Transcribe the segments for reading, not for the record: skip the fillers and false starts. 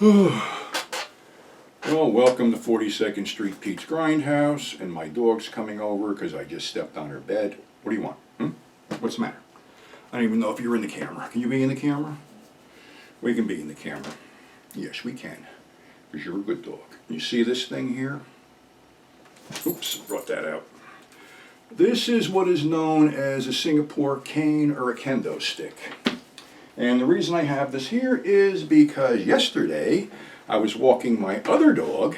Well, welcome to 42nd Street Pete's Grindhouse, and my dog's coming over because I just stepped on her bed. What do you want? What's the matter? I don't even know if you're in the camera. Can you be in the camera? We can be in the camera. Yes, we can, because you're a good dog. You see this thing here? Oops, brought that out. This is what is known as a Singapore cane or a kendo stick. And the reason I have this here is because yesterday I was walking my other dog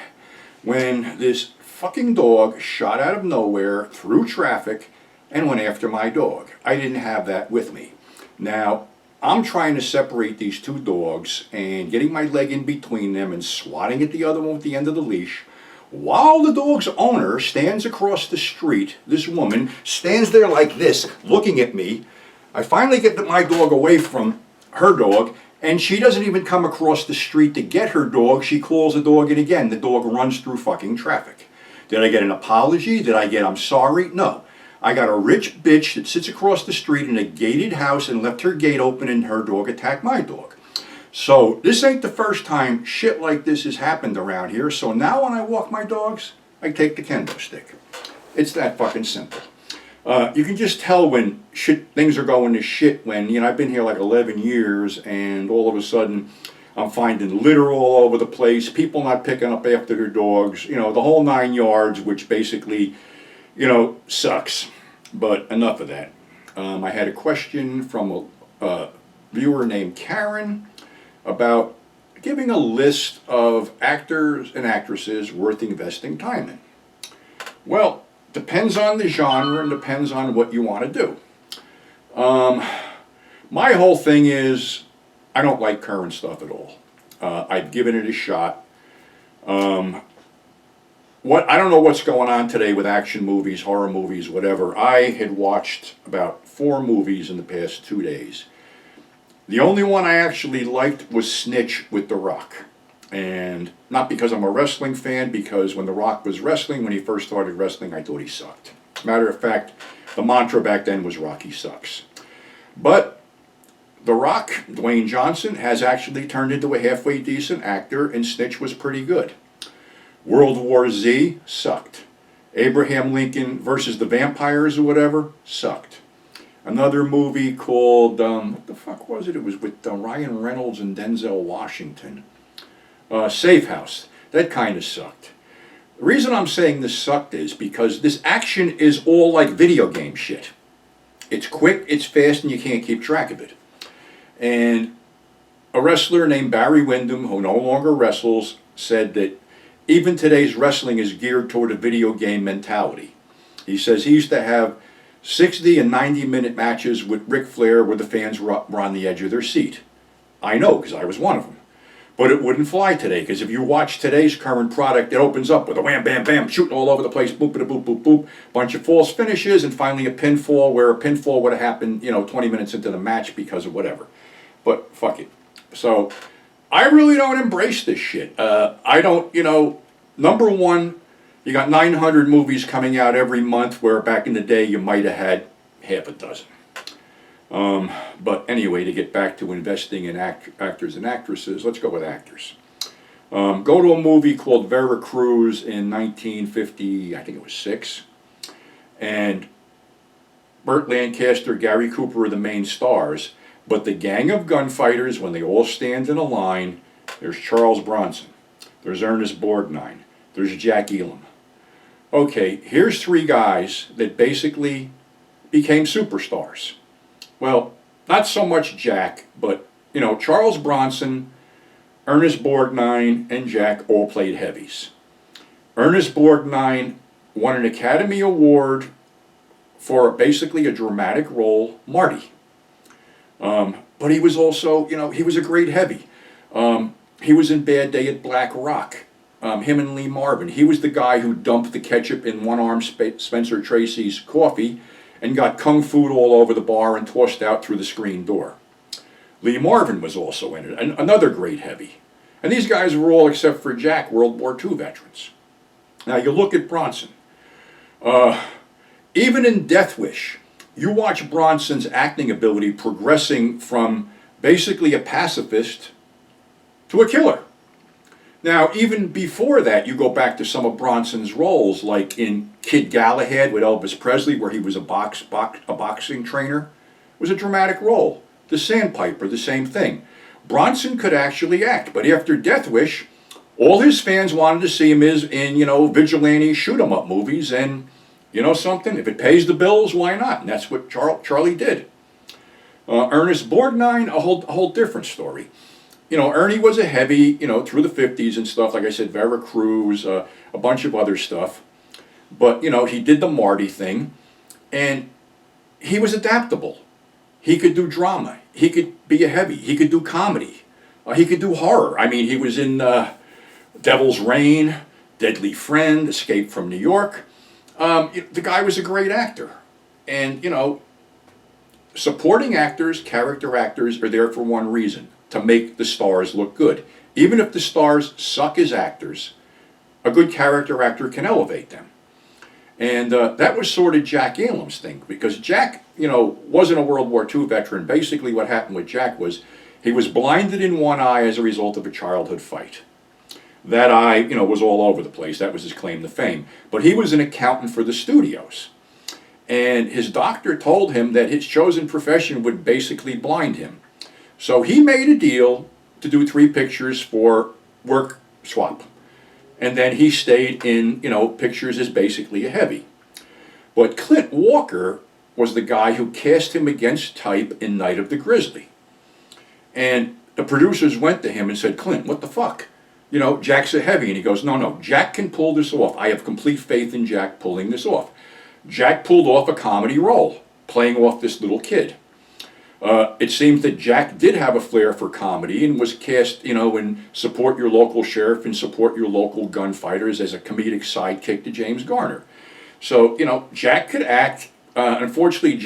when this fucking dog shot out of nowhere through traffic and went after my dog. I didn't have that with me. Now, I'm trying to separate these two dogs and getting my leg in between them and swatting at the other one with the end of the leash, while the dog's owner stands across the street. This woman stands there like this, looking at me. I finally get my dog away from her dog, and she doesn't even come across the street to get her dog. She calls the dog in again. The dog runs through fucking traffic. Did I get an apology? Did I get I'm sorry? No. I got a rich bitch that sits across the street in a gated house and left her gate open and her dog attacked my dog. So this ain't the first time shit like this has happened around here. So now when I walk my dogs, I take the kendo stick. It's that fucking simple. You can just tell when things are going to shit when, I've been here like 11 years and all of a sudden I'm finding litter all over the place, people not picking up after their dogs, the whole 9 yards, which basically, sucks. But enough of that. I had a question from a viewer named Karen about giving a list of actors and actresses worth investing time in. Well, depends on the genre and depends on what you want to do. My whole thing is I don't like current stuff at all. I've given it a shot. I don't know what's going on today with action movies, horror movies, whatever. I had watched about 4 movies in the past 2 days. The only one I actually liked was Snitch with The Rock. And not because I'm a wrestling fan, because when The Rock was wrestling, when he first started wrestling, I thought he sucked. Matter of fact, the mantra back then was Rocky sucks. But The Rock, Dwayne Johnson, has actually turned into a halfway decent actor, and Snitch was pretty good. World War Z sucked. Abraham Lincoln versus the Vampires or whatever sucked. Another movie called, what the fuck was it? It was with Ryan Reynolds and Denzel Washington. Safe House. That kind of sucked. The reason I'm saying this sucked is because this action is all like video game shit. It's quick, it's fast, and you can't keep track of it. And a wrestler named Barry Windham, who no longer wrestles, said that even today's wrestling is geared toward a video game mentality. He says he used to have 60 and 90-minute matches with Ric Flair where the fans were on the edge of their seat. I know, because I was one of them. But it wouldn't fly today, because if you watch today's current product, it opens up with a wham, bam, bam, shooting all over the place, boop, boop, boop, boop, bunch of false finishes, and finally a pinfall, where a pinfall would have happened, 20 minutes into the match because of whatever. But fuck it. So I really don't embrace this shit. I don't, number one, you got 900 movies coming out every month, where back in the day you might have had half a dozen. But anyway, to get back to investing in actors and actresses, let's go with actors. Go to a movie called Veracruz in 1950, I think it was 6. And Burt Lancaster, Gary Cooper are the main stars. But the gang of gunfighters, when they all stand in a line, there's Charles Bronson, there's Ernest Borgnine, there's Jack Elam. Okay, here's 3 guys that basically became superstars. Well, not so much Jack, but, Charles Bronson, Ernest Borgnine, and Jack all played heavies. Ernest Borgnine won an Academy Award for basically a dramatic role, Marty. But he was also, he was a great heavy. He was in Bad Day at Black Rock. Him and Lee Marvin. He was the guy who dumped the ketchup in one-armed Spencer Tracy's coffee and got kung fu all over the bar and tossed out through the screen door. Lee Marvin was also in it, another great heavy. And these guys were all, except for Jack, World War II veterans. Now you look at Bronson. Even in Death Wish, you watch Bronson's acting ability progressing from basically a pacifist to a killer. Now, even before that, you go back to some of Bronson's roles, like in Kid Galahad with Elvis Presley, where he was a boxing trainer. It was a dramatic role. The Sandpiper, the same thing. Bronson could actually act, but after Death Wish, all his fans wanted to see him in, vigilante shoot-'em-up movies, and you know something? If it pays the bills, why not? And that's what Charlie did. Ernest Borgnine, a whole different story. Ernie was a heavy, through the 50s and stuff, like I said, Veracruz, a bunch of other stuff. But, he did the Marty thing, and he was adaptable. He could do drama. He could be a heavy. He could do comedy. He could do horror. I mean, he was in Devil's Reign, Deadly Friend, Escape from New York. The guy was a great actor. And, supporting actors, character actors are there for one reason: to make the stars look good. Even if the stars suck as actors, a good character actor can elevate them. And that was sort of Jack Elam's thing, because Jack, wasn't a World War II veteran. Basically what happened with Jack was he was blinded in one eye as a result of a childhood fight. That eye, was all over the place. That was his claim to fame. But he was an accountant for the studios. And his doctor told him that his chosen profession would basically blind him. So he made a deal to do 3 pictures for work swap. And then he stayed in, pictures as basically a heavy. But Clint Walker was the guy who cast him against type in Night of the Grizzly. And the producers went to him and said, "Clint, what the fuck? Jack's a heavy." And he goes, no, Jack can pull this off. I have complete faith in Jack pulling this off. Jack pulled off a comedy role, playing off this little kid. It seems that Jack did have a flair for comedy and was cast, in Support Your Local Sheriff and Support Your Local Gunfighters as a comedic sidekick to James Garner. So, Jack could act. Unfortunately,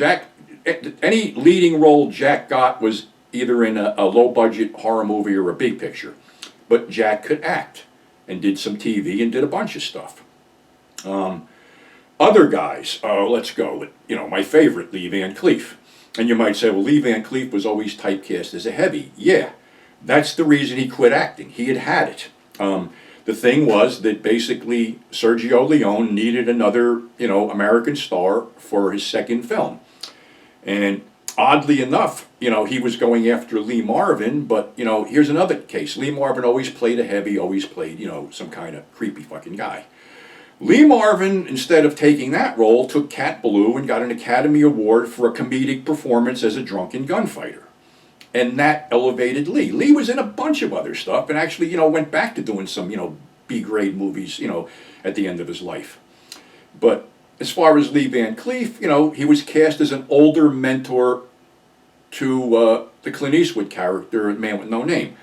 any leading role Jack got was either in a low-budget horror movie or a big picture. But Jack could act and did some TV and did a bunch of stuff. Other guys, let's go with, my favorite, Lee Van Cleef. And you might say, well, Lee Van Cleef was always typecast as a heavy. Yeah, that's the reason he quit acting. He had it. The thing was that basically Sergio Leone needed another, American star for his second film. And oddly enough, he was going after Lee Marvin, but, here's another case. Lee Marvin always played a heavy, always played, some kind of creepy fucking guy. Lee Marvin, instead of taking that role, took Cat Ballou and got an Academy Award for a comedic performance as a drunken gunfighter. And that elevated Lee. Lee was in a bunch of other stuff and actually, went back to doing some, B-grade movies, at the end of his life. But as far as Lee Van Cleef, he was cast as an older mentor to the Clint Eastwood character, Man with No Name.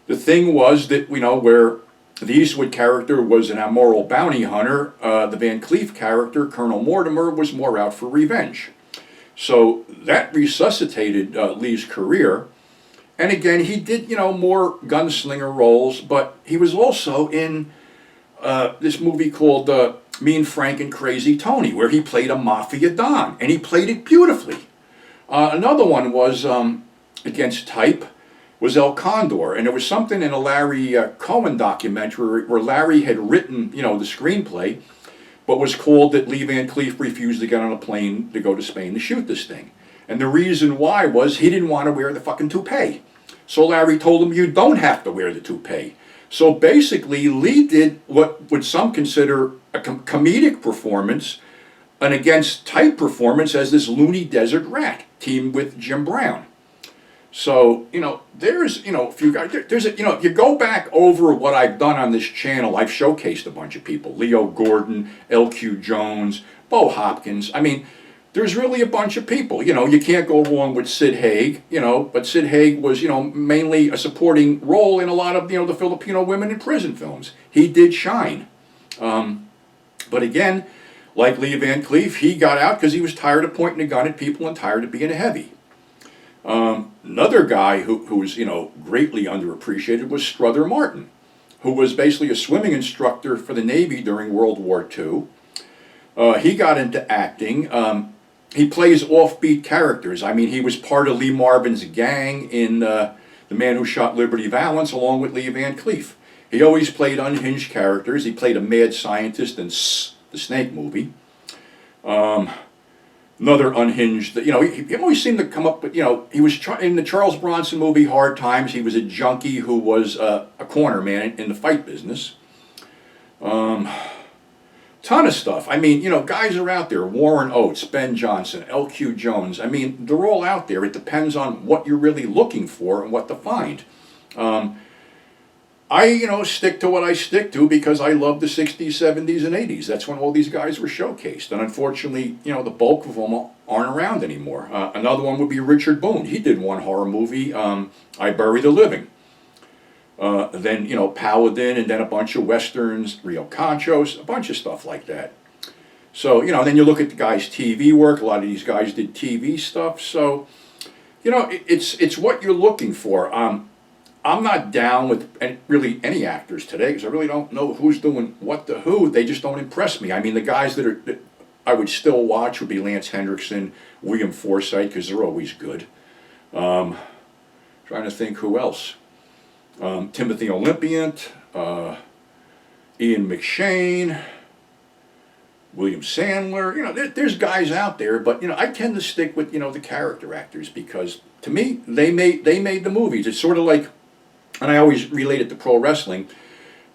The thing was that, where the Eastwood character was an amoral bounty hunter, the Van Cleef character, Colonel Mortimer, was more out for revenge. So that resuscitated Lee's career. And again, he did, more gunslinger roles, but he was also in this movie called Mean Frank and Crazy Tony, where he played a mafia don, and he played it beautifully. Another one was against type, was El Condor, and there was something in a Larry Cohen documentary where Larry had written, the screenplay, but was called that Lee Van Cleef refused to get on a plane to go to Spain to shoot this thing. And the reason why was he didn't want to wear the fucking toupee. So Larry told him, you don't have to wear the toupee. So basically, Lee did what would some consider a comedic performance, an against type performance as this loony desert rat, teamed with Jim Brown. So, there's, if you guys, there's a, if you go back over what I've done on this channel, I've showcased a bunch of people. Leo Gordon, L.Q. Jones, Bo Hopkins. I mean, there's really a bunch of people. You can't go wrong with Sid Haig, but Sid Haig was, mainly a supporting role in a lot of, the Filipino women in prison films. He did shine. But again, like Lee Van Cleef, he got out because he was tired of pointing a gun at people and tired of being a heavy. Another guy who was, greatly underappreciated was Strother Martin, who was basically a swimming instructor for the Navy during World War II. He got into acting. He plays offbeat characters. I mean, he was part of Lee Marvin's gang in The Man Who Shot Liberty Valance along with Lee Van Cleef. He always played unhinged characters. He played a mad scientist in the Snake movie. Another unhinged, he always seemed to come up with, he was in the Charles Bronson movie Hard Times. He was a junkie who was a corner man in the fight business. Ton of stuff. I mean, guys are out there. Warren Oates, Ben Johnson, L.Q. Jones. I mean, they're all out there. It depends on what you're really looking for and what to find. I, stick to what I stick to because I love the 60s, 70s, and 80s. That's when all these guys were showcased. And unfortunately, the bulk of them aren't around anymore. Another one would be Richard Boone. He did one horror movie, I Bury the Living. Then, Paladin, and then a bunch of Westerns, Rio Conchos, a bunch of stuff like that. So, then you look at the guy's TV work. A lot of these guys did TV stuff. So, it's what you're looking for. I'm not down with really any actors today because I really don't know who's doing what to who. They just don't impress me. I mean, the guys that I would still watch would be Lance Hendrickson, William Forsythe, because they're always good. Trying to think who else. Timothy Olympient, Ian McShane, William Sandler. There's guys out there, but I tend to stick with the character actors because to me they made the movies. It's sort of like, and I always relate it to pro wrestling.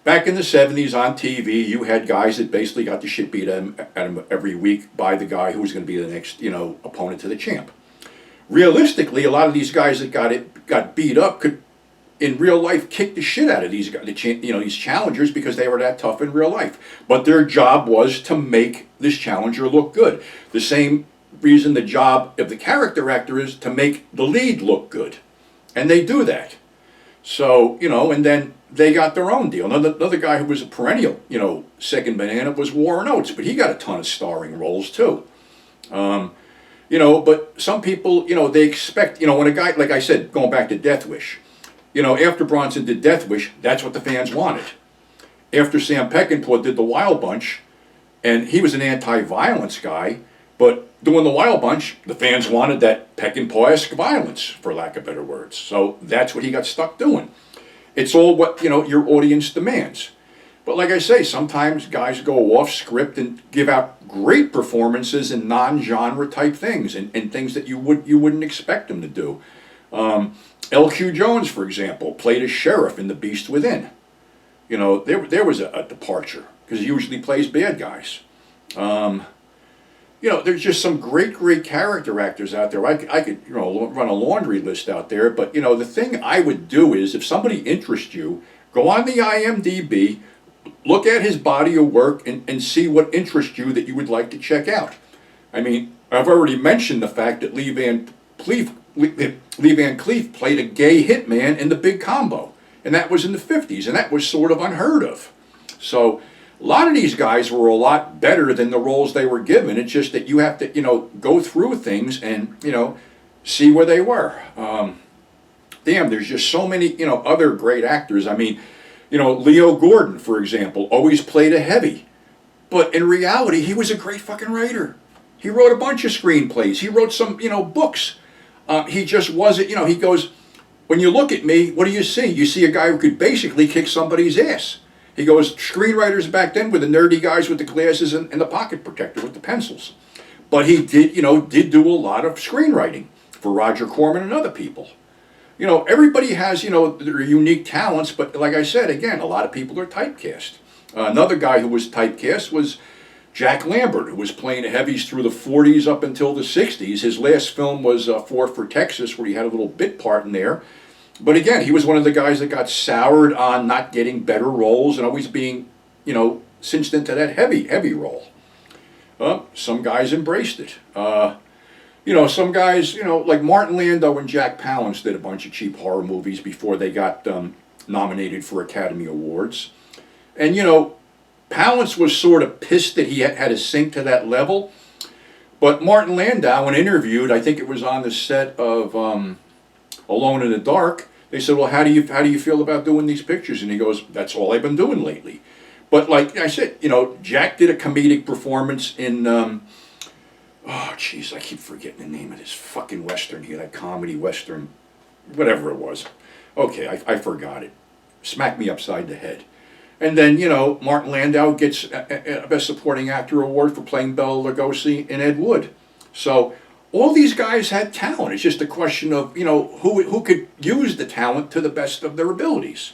Back in the 70s on TV, you had guys that basically got the shit beat at them every week by the guy who was going to be the next opponent to the champ. Realistically, a lot of these guys that got beat up could, in real life, kick the shit out of these guys, these challengers because they were that tough in real life. But their job was to make this challenger look good. The same reason the job of the character actor is to make the lead look good, and they do that. So and then they got their own deal. Another guy who was a perennial second banana was Warren Oates, but he got a ton of starring roles too. But some people they expect when a guy, like I said, going back to Death Wish. After Bronson did Death Wish, that's what the fans wanted. After Sam Peckinpah did The Wild Bunch, and he was an anti-violence guy, but doing The Wild Bunch, the fans wanted that Peckinpah-esque violence, for lack of better words. So that's what he got stuck doing. It's all what your audience demands. But like I say, sometimes guys go off script and give out great performances in non-genre type things and things that you wouldn't expect them to do. L.Q. Jones, for example, played a sheriff in The Beast Within. There was a departure, because he usually plays bad guys. There's just some great character actors out there. I could run a laundry list out there, but the thing I would do is, if somebody interests you, go on the IMDb, look at his body of work, and see what interests you that you would like to check out. I mean, I've already mentioned the fact that Lee Van Cleef played a gay hitman in The Big Combo, and that was in the 50s, and that was sort of unheard of. So a lot of these guys were a lot better than the roles they were given. It's just that you have to go through things and see where they were. There's just so many other great actors. I mean, Leo Gordon, for example, always played a heavy, but in reality he was a great fucking writer. He wrote a bunch of screenplays. He wrote some books. He just wasn't, he goes, when you look at me, what do you see? You see a guy who could basically kick somebody's ass. He goes, screenwriters back then were the nerdy guys with the glasses and the pocket protector with the pencils. But he did do a lot of screenwriting for Roger Corman and other people. Everybody has, their unique talents, but like I said, again, a lot of people are typecast. Another guy who was typecast was Jack Lambert, who was playing heavies through the 40s up until the 60s. His last film was Ford for Texas, where he had a little bit part in there. But again, he was one of the guys that got soured on not getting better roles and always being, cinched into that heavy role. Some guys embraced it. Some guys, like Martin Landau and Jack Palance did a bunch of cheap horror movies before they got nominated for Academy Awards. And, Palance was sort of pissed that he had to sink to that level. But Martin Landau, when interviewed, I think it was on the set of Alone in the Dark, they said, well, how do you feel about doing these pictures? And he goes, that's all I've been doing lately. But like I said, Jack did a comedic performance in, I keep forgetting the name of this fucking Western here, that comedy Western, whatever it was. Okay, I forgot it. smacked me upside the head. And then, you know, Martin Landau gets a Best Supporting Actor award for playing Bela Lugosi in Ed Wood. So all these guys had talent. It's just a question of, you know, who could use the talent to the best of their abilities.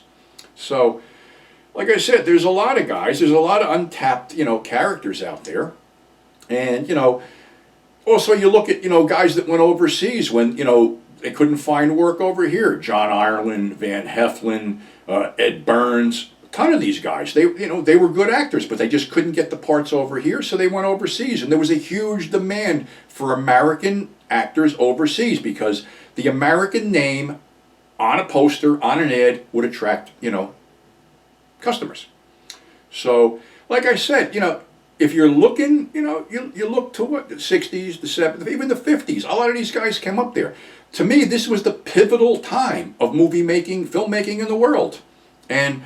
So, like I said, there's a lot of guys. There's a lot of untapped, you know, characters out there. And, you know, also you look at, you know, guys that went overseas when, you know, they couldn't find work over here. John Ireland, Van Heflin, Ed Burns. Ton of these guys, they were good actors, but they just couldn't get the parts over here, so they went overseas. And there was a huge demand for American actors overseas because the American name on a poster, on an ad, would attract, you know, customers. So, like I said, you know, if you're looking, you know, you look to what, the 60s, the 70s, even the 50s. A lot of these guys came up there. To me, this was the pivotal time of movie making, filmmaking in the world. And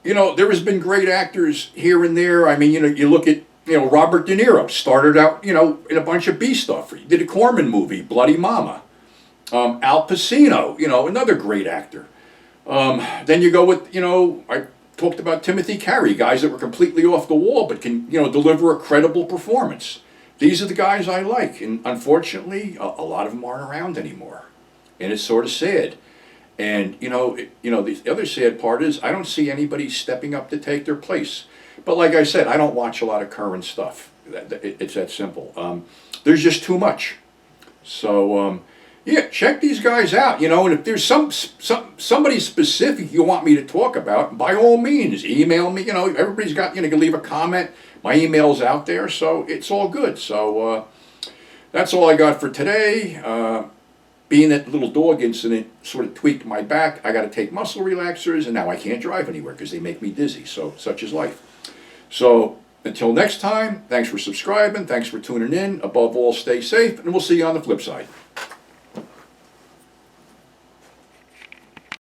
you know, there has been great actors here and there. I mean, you know, you look at, you know, Robert De Niro started out, you know, in a bunch of B stuff. He did a Corman movie, Bloody Mama. Al Pacino, you know, another great actor. Then you go with, you know, I talked about Timothy Carey, guys that were completely off the wall but can, you know, deliver a credible performance. These are the guys I like, and unfortunately, a lot of them aren't around anymore, and it's sort of sad. And you know, the other sad part is I don't see anybody stepping up to take their place. But like I said, I don't watch a lot of current stuff. It's that simple. There's just too much. So yeah, check these guys out. You know, and if there's somebody specific you want me to talk about, by all means, email me. You know, everybody's got, you know, you can leave a comment. My email's out there, so it's all good. So that's all I got for today. Being that little dog incident sort of tweaked my back, I got to take muscle relaxers, and now I can't drive anywhere because they make me dizzy. So such is life. So until next time, thanks for subscribing, thanks for tuning in. Above all, stay safe, and we'll see you on the flip side.